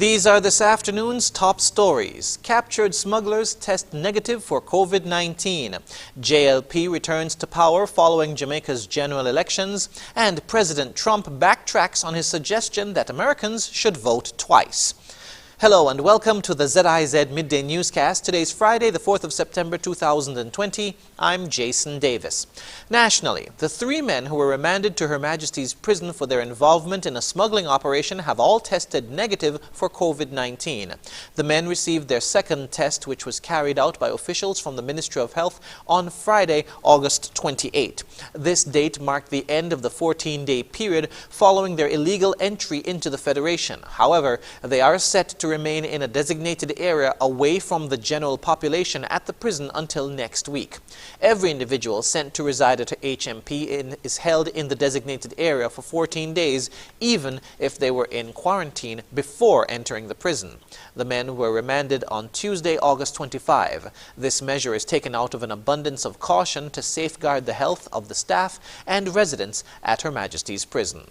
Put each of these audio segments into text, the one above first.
These are this afternoon's top stories. Captured smugglers test negative for COVID-19. JLP returns to power following Jamaica's general elections. And President Trump backtracks on his suggestion that Americans should vote twice. Hello and welcome to the ZIZ Midday Newscast. Today's Friday, the 4th of September 2020. I'm Jason Davis. Nationally, the three men who were remanded to Her Majesty's prison for their involvement in a smuggling operation have all tested negative for COVID-19. The men received their second test, which was carried out by officials from the Ministry of Health on Friday, August 28. This date marked the end of the 14-day period following their illegal entry into the Federation. However, they are set to remain in a designated area away from the general population at the prison until next week. Every individual sent to reside at HMP is held in the designated area for 14 days, even if they were in quarantine before entering the prison. The men were remanded on Tuesday, August 25. This measure is taken out of an abundance of caution to safeguard the health of the staff and residents at Her Majesty's prison.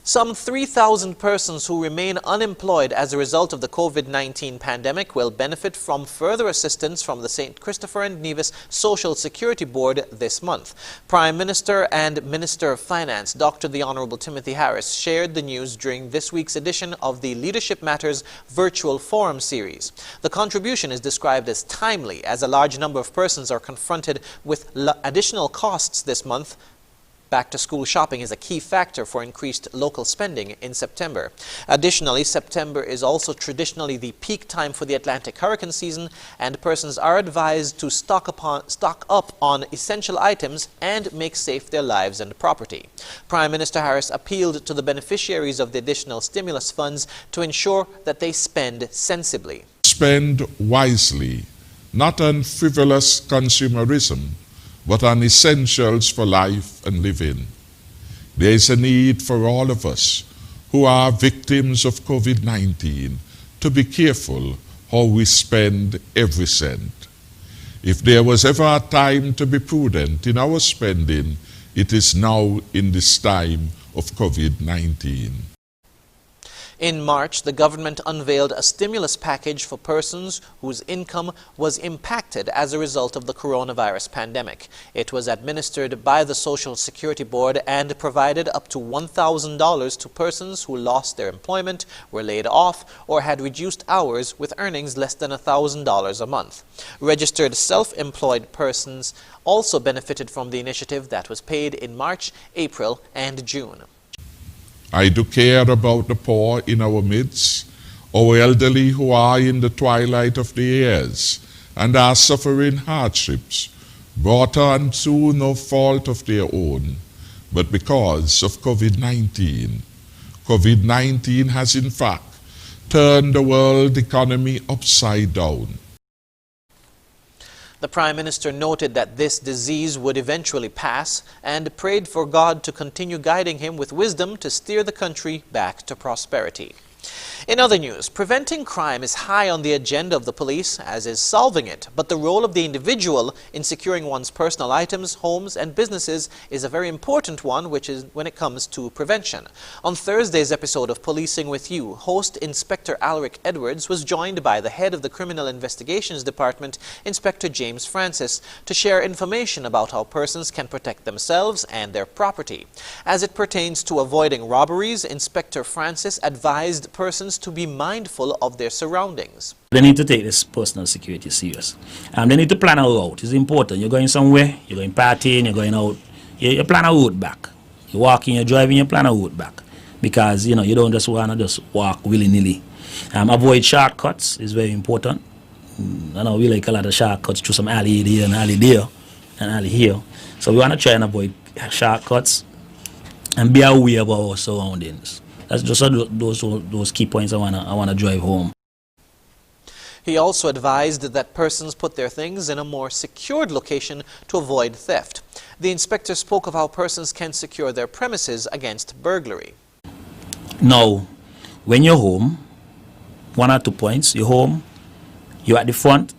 Some 3,000 persons who remain unemployed as a result of the COVID-19 pandemic will benefit from further assistance from the St. Christopher and Nevis Social Security Board this month. Prime Minister and Minister of Finance, Dr. the Honorable Timothy Harris, shared the news during this week's edition of the Leadership Matters Virtual Forum series. The contribution is described as timely, as a large number of persons are confronted with additional costs this month. Back-to-school shopping is a key factor for increased local spending in September. Additionally, September is also traditionally the peak time for the Atlantic hurricane season, and persons are advised to stock up on essential items and make safe their lives and property. Prime Minister Harris appealed to the beneficiaries of the additional stimulus funds to ensure that they spend sensibly. Spend wisely, not on frivolous consumerism, but on essentials for life and living. There is a need for all of us who are victims of COVID-19 to be careful how we spend every cent. If there was ever a time to be prudent in our spending, it is now in this time of COVID-19. In March, the government unveiled a stimulus package for persons whose income was impacted as a result of the coronavirus pandemic. It was administered by the Social Security Board and provided up to $1,000 to persons who lost their employment, were laid off, or had reduced hours with earnings less than $1,000 a month. Registered self-employed persons also benefited from the initiative that was paid in March, April, and June. I do care about the poor in our midst, our elderly who are in the twilight of their years and are suffering hardships brought on through no fault of their own, but because of COVID-19. COVID-19 has in fact turned the world economy upside down. The Prime Minister noted that this disease would eventually pass and prayed for God to continue guiding him with wisdom to steer the country back to prosperity. In other news, preventing crime is high on the agenda of the police, as is solving it. But the role of the individual in securing one's personal items, homes and businesses is a very important one, which is when it comes to prevention. On Thursday's episode of Policing with You, host Inspector Alric Edwards was joined by the head of the Criminal Investigations Department, Inspector James Francis, to share information about how persons can protect themselves and their property. As it pertains to avoiding robberies, Inspector Francis advised persons to be mindful of their surroundings. They need to take this personal security serious. They need to plan a route. It's important. You're going somewhere, you're going partying, you're going out, you plan a route back. You're walking, you're driving, you plan a route back. Because, you don't just want to just walk willy-nilly. Avoid shortcuts is very important. I know we like a lot of shortcuts through some alley here and alley there and alley here. So we want to try and avoid shortcuts and be aware of our surroundings. That's just those key points I wanna drive home. He also advised that persons put their things in a more secured location to avoid theft. The inspector spoke of how persons can secure their premises against burglary. Now, when you're home, 1 or 2 points, you're home, you're at the front,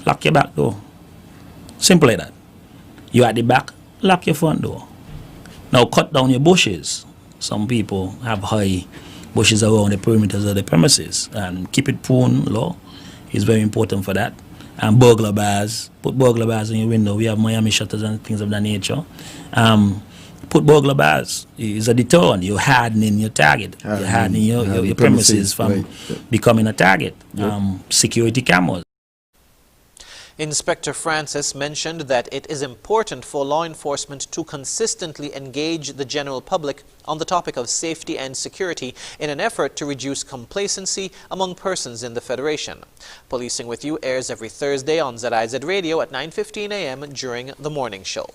lock your back door. Simple like that. You're at the back, lock your front door. Now cut down your bushes. Some people have high bushes around the perimeters of the premises, and keep it prune low is very important for that. And burglar bars, put burglar bars in your window. We have Miami shutters and things of that nature. Put burglar bars is a deterrent. You're hardening your target. You're hardening your premises from becoming a target. Security cameras. Inspector Francis mentioned that it is important for law enforcement to consistently engage the general public on the topic of safety and security in an effort to reduce complacency among persons in the Federation. Policing with You airs every Thursday on ZIZ Radio at 9:15 a.m. during the morning show.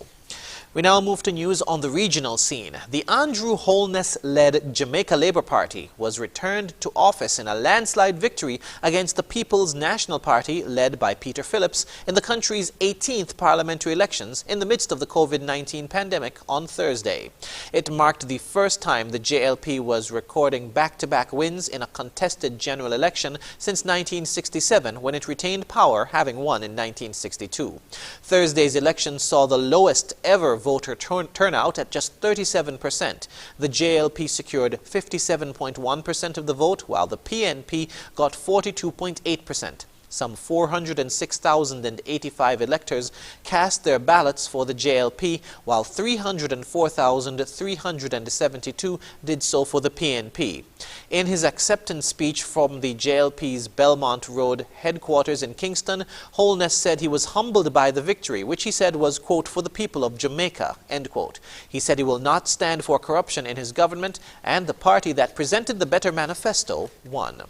We now move to news on the regional scene. The Andrew Holness-led Jamaica Labour Party was returned to office in a landslide victory against the People's National Party led by Peter Phillips in the country's 18th parliamentary elections in the midst of the COVID-19 pandemic on Thursday. It marked the first time the JLP was recording back-to-back wins in a contested general election since 1967, when it retained power, having won in 1962. Thursday's election saw the lowest ever voter turnout at just 37%. The JLP secured 57.1% of the vote, while the PNP got 42.8%. Some 406,085 electors cast their ballots for the JLP, while 304,372 did so for the PNP. In his acceptance speech from the JLP's Belmont Road headquarters in Kingston, Holness said he was humbled by the victory, which he said was, quote, for the people of Jamaica, end quote. He said he will not stand for corruption in his government, and the party that presented the better manifesto won.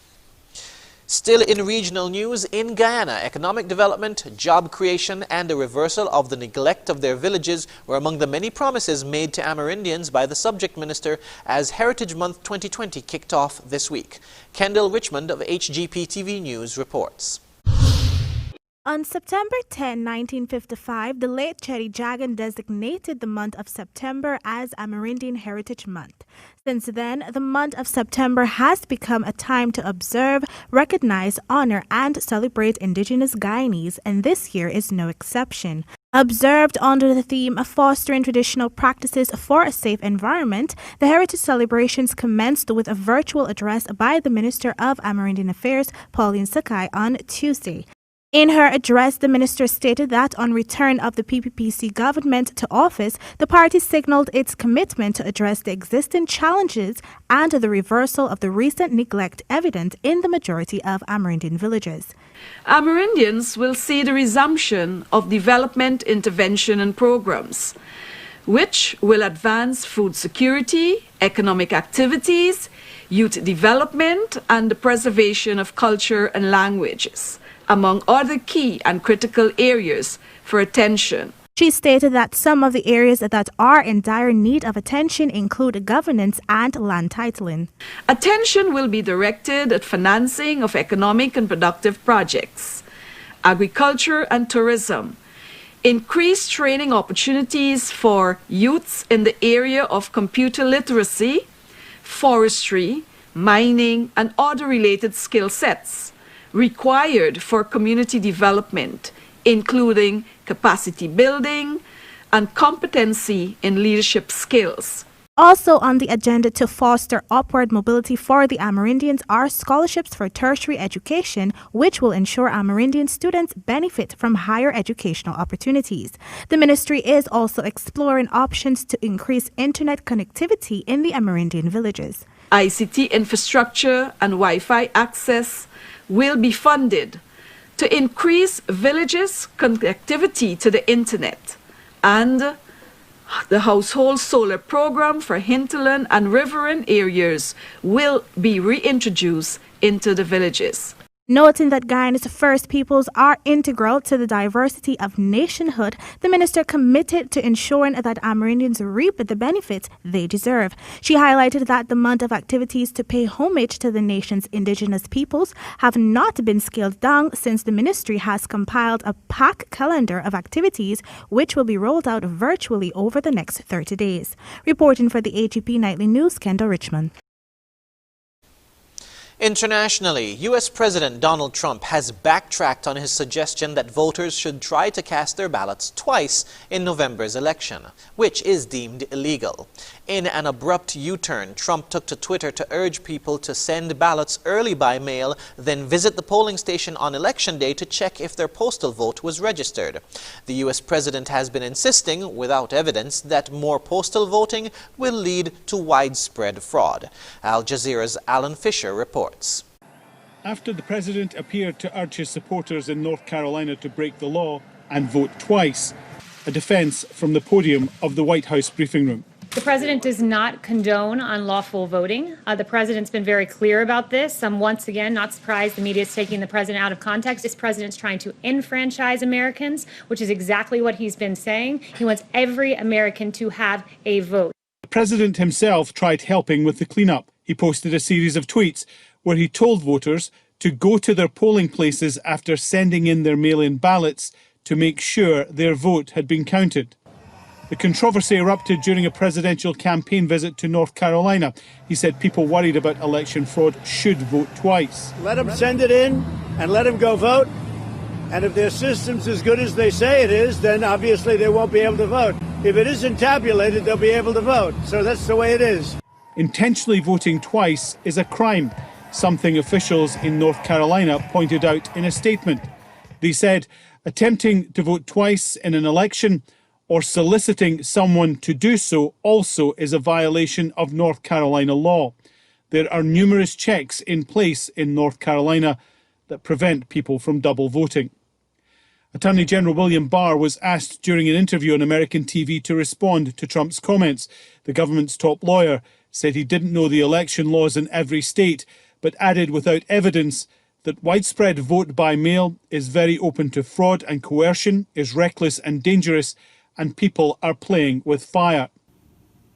Still in regional news, in Guyana, economic development, job creation, and a reversal of the neglect of their villages were among the many promises made to Amerindians by the subject minister as Heritage Month 2020 kicked off this week. Kendall Richmond of HGP-TV News reports. On September 10, 1955, the late Chetty Jagan designated the month of September as Amerindian Heritage Month. Since then, the month of September has become a time to observe, recognize, honor, and celebrate Indigenous Guyanese, and this year is no exception. Observed under the theme of fostering traditional practices for a safe environment, the Heritage celebrations commenced with a virtual address by the Minister of Amerindian Affairs, Pauline Sakai, on Tuesday. In her address, the minister stated that on return of the PPPC government to office, the party signaled its commitment to address the existing challenges and the reversal of the recent neglect evident in the majority of Amerindian villages. Amerindians will see the resumption of development intervention and programs, which will advance food security, economic activities, youth development, and the preservation of culture and languages, among other key and critical areas for attention. She stated that some of the areas that are in dire need of attention include governance and land titling. Attention will be directed at financing of economic and productive projects, agriculture and tourism, increased training opportunities for youths in the area of computer literacy, forestry, mining, and other related skill sets required for community development, including capacity building and competency in leadership skills. Also on the agenda to foster upward mobility for the Amerindians are scholarships for tertiary education, which will ensure Amerindian students benefit from higher educational opportunities. The ministry is also exploring options to increase internet connectivity in the Amerindian villages. ICT infrastructure and Wi-Fi access will be funded to increase villages' connectivity to the internet, and the household solar program for hinterland and riverine areas will be reintroduced into the villages. Noting that Guyana's First Peoples are integral to the diversity of nationhood, the minister committed to ensuring that Amerindians reap the benefits they deserve. She highlighted that the month of activities to pay homage to the nation's indigenous peoples have not been scaled down since the ministry has compiled a packed calendar of activities which will be rolled out virtually over the next 30 days. Reporting for the AGP Nightly News, Kendall Richmond. Internationally, U.S. President Donald Trump has backtracked on his suggestion that voters should try to cast their ballots twice in November's election, which is deemed illegal. In an abrupt U-turn, Trump took to Twitter to urge people to send ballots early by mail, then visit the polling station on Election Day to check if their postal vote was registered. The U.S. president has been insisting, without evidence, that more postal voting will lead to widespread fraud. Al Jazeera's Alan Fisher reports. After the president appeared to urge his supporters in North Carolina to break the law and vote twice, a defense from the podium of the White House briefing room. The president does not condone unlawful voting. The president's been very clear about this. I'm once again not surprised the media is taking the president out of context. This president's trying to enfranchise Americans, which is exactly what he's been saying. He wants every American to have a vote. The president himself tried helping with the cleanup. He posted a series of tweets where he told voters to go to their polling places after sending in their mail-in ballots to make sure their vote had been counted. The controversy erupted during a presidential campaign visit to North Carolina. He said people worried about election fraud should vote twice. Let them send it in and let them go vote. And if their system's as good as they say it is, then obviously they won't be able to vote. If it isn't tabulated, they'll be able to vote. So that's the way it is. Intentionally voting twice is a crime, something officials in North Carolina pointed out in a statement. They said attempting to vote twice in an election or soliciting someone to do so also is a violation of North Carolina law. There are numerous checks in place in North Carolina that prevent people from double voting. Attorney General William Barr was asked during an interview on American TV to respond to Trump's comments. The government's top lawyer said he didn't know the election laws in every state, but added without evidence that widespread vote by mail is very open to fraud and coercion, is reckless and dangerous, and people are playing with fire.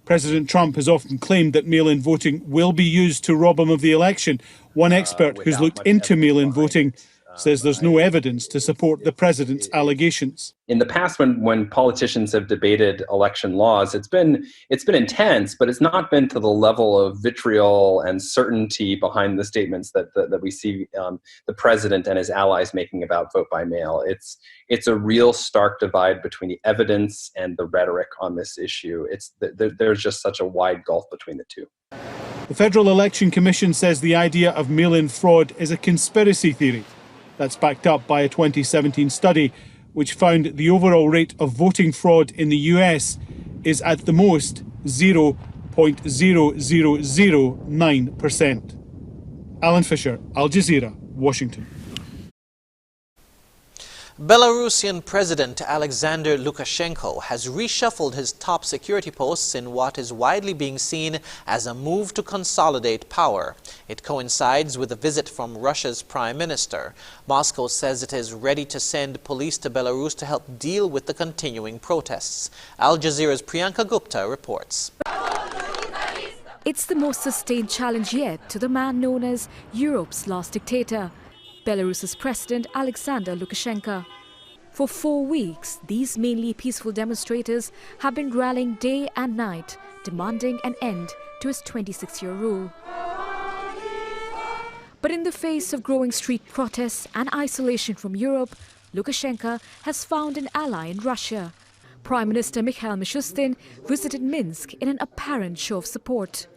President Trump has often claimed that mail-in voting will be used to rob him of the election. One expert who's looked into mail-in voting says there's no evidence to support the president's allegations. In the past, when politicians have debated election laws, it's been intense, but it's not been to the level of vitriol and certainty behind the statements that we see the president and his allies making about vote by mail. It's a real stark divide between the evidence and the rhetoric on this issue. There's just such a wide gulf between the two. The Federal Election Commission says the idea of mail-in fraud is a conspiracy theory. That's backed up by a 2017 study which found the overall rate of voting fraud in the US is at the most 0.0009%. Alan Fisher, Al Jazeera, Washington. Belarusian President Alexander Lukashenko has reshuffled his top security posts in what is widely being seen as a move to consolidate power. It coincides with a visit from Russia's Prime Minister. Moscow says it is ready to send police to Belarus to help deal with the continuing protests. Al Jazeera's Priyanka Gupta reports. It's the most sustained challenge yet to the man known as Europe's last dictator, Belarus's President Alexander Lukashenko. For 4 weeks, these mainly peaceful demonstrators have been rallying day and night, demanding an end to his 26-year rule. But in the face of growing street protests and isolation from Europe, Lukashenko has found an ally in Russia. Prime Minister Mikhail Mishustin visited Minsk in an apparent show of support.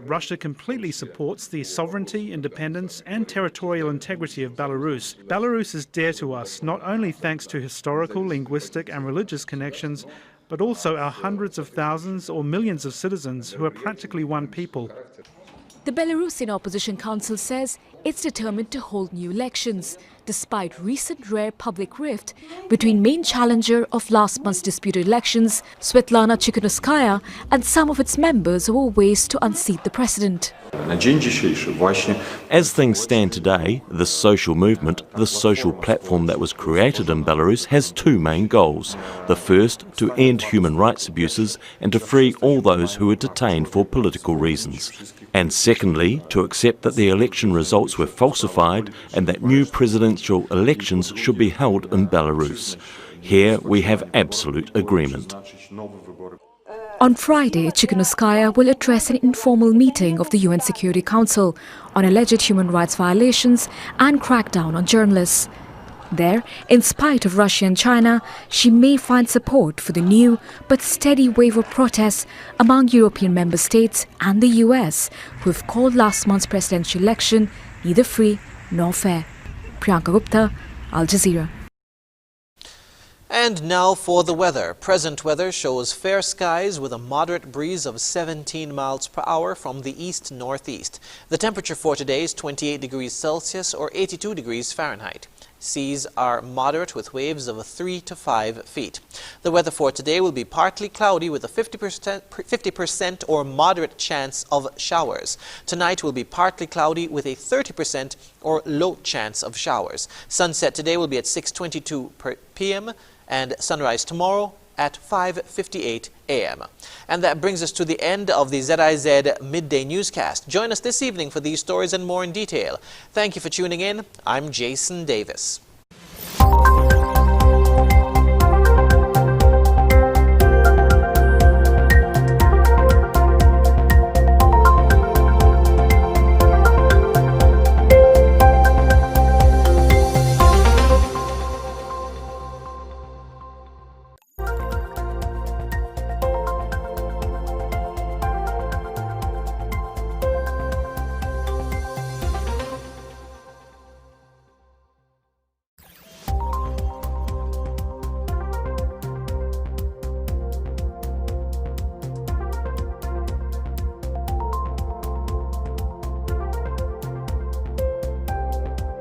Russia completely supports the sovereignty, independence and territorial integrity of Belarus. Belarus is dear to us, not only thanks to historical, linguistic and religious connections, but also our hundreds of thousands or millions of citizens who are practically one people. The Belarusian Opposition Council says it's determined to hold new elections, despite recent rare public rift between main challenger of last month's disputed elections, Svetlana Tikhanovskaya, and some of its members who were ways to unseat the president. As things stand today, the social movement, the social platform that was created in Belarus, has two main goals. The first, to end human rights abuses and to free all those who were detained for political reasons. And secondly, to accept that the election results were falsified and that new presidential elections should be held in Belarus. Here we have absolute agreement. On Friday, Chikanoskaya will address an informal meeting of the UN Security Council on alleged human rights violations and crackdown on journalists. There, in spite of Russia and China, she may find support for the new but steady wave of protests among European member states and the US, who have called last month's presidential election neither free nor fair. Priyanka Gupta, Al Jazeera. And now for the weather. Present weather shows fair skies with a moderate breeze of 17 miles per hour from the east-northeast. The temperature for today is 28 degrees Celsius or 82 degrees Fahrenheit. Seas are moderate with waves of 3 to 5 feet. The weather for today will be partly cloudy with a 50% or moderate chance of showers. Tonight will be partly cloudy with a 30% or low chance of showers. Sunset today will be at 6:22 p.m. and sunrise tomorrow at 5:58 a.m. And that brings us to the end of the ZIZ Midday Newscast. Join us this evening for these stories and more in detail. Thank you for tuning in. I'm Jason Davis.